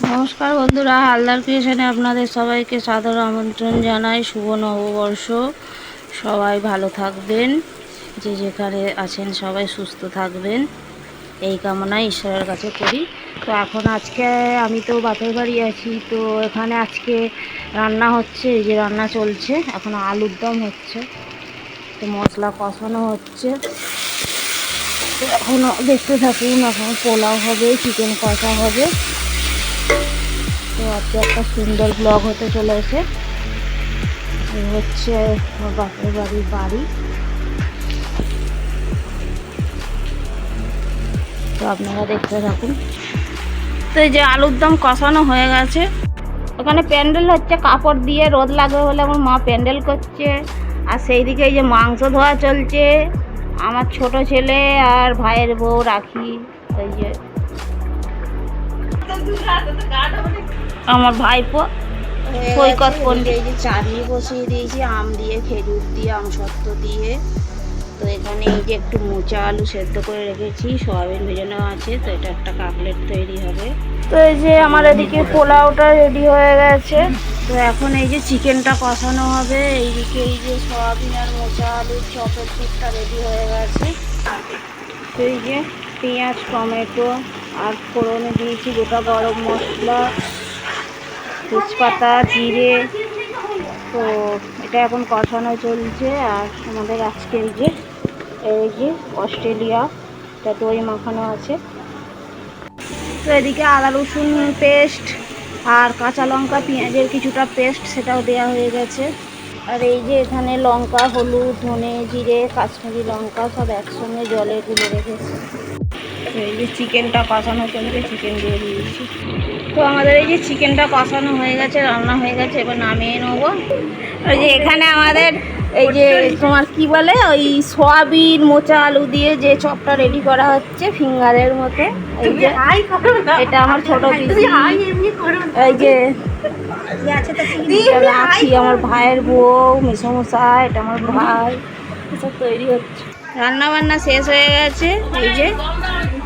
নমস্কার বন্ধুরা, হালদার ক্রিয়েশনে আপনাদের সবাইকে সাদর আমন্ত্রণ জানাই। শুভ নববর্ষ। সবাই ভালো থাকবেন, যে যেখানে আছেন সবাই সুস্থ থাকবেন, এই কামনাই ঈশ্বরের কাছে করি। তো এখন আজকে আমি তো বাপের বাড়ি আছি, তো এখানে আজকে রান্না হচ্ছে, এই যে রান্না চলছে, এখন আলুর দম হচ্ছে, তো মশলা কষানো হচ্ছে। তো এখনও দেখতে থাকুন, এখন পোলাও হবে, চিকেন কষা হবে। তো আজকে একটা সুন্দর ব্লগ হতে চলেছে। এই হচ্ছে আমার বাপের বাড়ি। তো আপনারা দেখতে থাকুন। তো এই যে আলুর দম কষানো হয়ে গেছে, ওখানে প্যান্ডেল হচ্ছে, কাপড় দিয়ে রোদ লাগবে বলে আমার মা প্যান্ডেল করছে। আর সেই দিকে এই যে মাংস ধোয়া চলছে, আমার ছোট ছেলে আর ভাইয়ের বউ রাখি, এই যে আমার ভাইপো সৈকত পণ্ডিত। এই যে চাটনি বসিয়ে দিয়েছি, আম দিয়ে, খেজুর দিয়ে, আমসত্ত্ব দিয়ে। তো এখানে এই যে একটু মোচা আলু সেদ্ধ করে রেখেছি, সয়াবিন ভেজানো আছে, তো এটা একটা কাটলেট তৈরি হবে। তো এই যে আমার এদিকে পোলাওটা রেডি হয়ে গেছে। তো এখন এই যে চিকেনটা কষানো হবে, এইদিকে এই যে সয়াবিন আর মোচা আলুর চপের পুরটা রেডি হয়ে গেছে। তো এই যে পেঁয়াজ, টমেটো আর ফোড়নে দিয়েছি গোটা গরম মশলা, তেজপাতা, জিরে। তো এটা এখন কষানো চলছে। আর আমাদের আজকে এই যে অস্ট্রেলিয়া, এটা দই মাখানো আছে। তো এদিকে আদা রসুন পেস্ট আর কাঁচা লঙ্কা পেঁয়াজের কিছুটা পেস্ট, সেটাও দেওয়া হয়ে গেছে। আর এই যে এখানে লঙ্কা, হলুদ, ধনে, জিরে, কাশ্মীরি লঙ্কা সব একসঙ্গে জলে গুলে রেখেছি। তো এই যে চিকেনটা কষানো চলছে, চিকেন দিয়ে দিয়েছি। তো আমাদের এই যে চিকেনটা কষানো হয়ে গেছে, রান্না হয়ে গেছে, এবার নামিয়ে নেবো। ওই যে এখানে আমাদের এই যে তোমার কি বলে, ওই সয়াবিন মোচা আলু দিয়ে যে চপটা রেডি করা হচ্ছে ফিঙ্গারের মতো। এই যে এটা আমার ছোট পিসি, এই যে রাখি, আমার ভাইয়ের বউ, মেসমশাই, এটা আমার ভাই, এসব তৈরি হচ্ছে। রান্না বান্না শেষ হয়ে গেছে, এই যে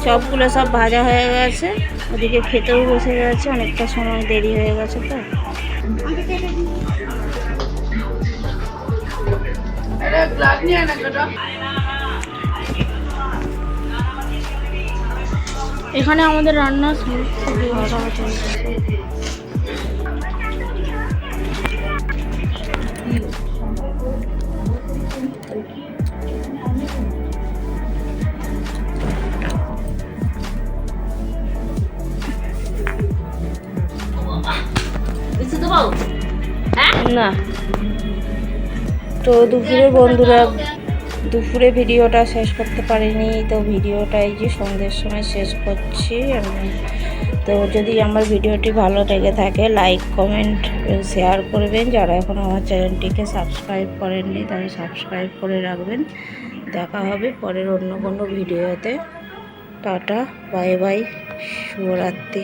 চপগুলো সব ভাজা হয়ে গেছে, ওদিকে খেতেও বসে গেছে, অনেকটা সময় দেরি হয়ে গেছে। তো এখানে আমাদের রান্না না। তো দুপুরে ভিডিওটা শেষ করতে পারিনি, তো ভিডিওটা এই যে সন্ধ্যের সময় শেষ করছি আমি। তো যদি আমার ভিডিওটি ভালো লেগে থাকে, লাইক, কমেন্ট, শেয়ার করবেন। যারা এখন আমার চ্যানেলটিকে সাবস্ক্রাইব করেননি, তারা সাবস্ক্রাইব করে রাখবেন। দেখা হবে পরের অন্য কোনো ভিডিওতে। টাটা, বাই বাই, শুভরাত্রি।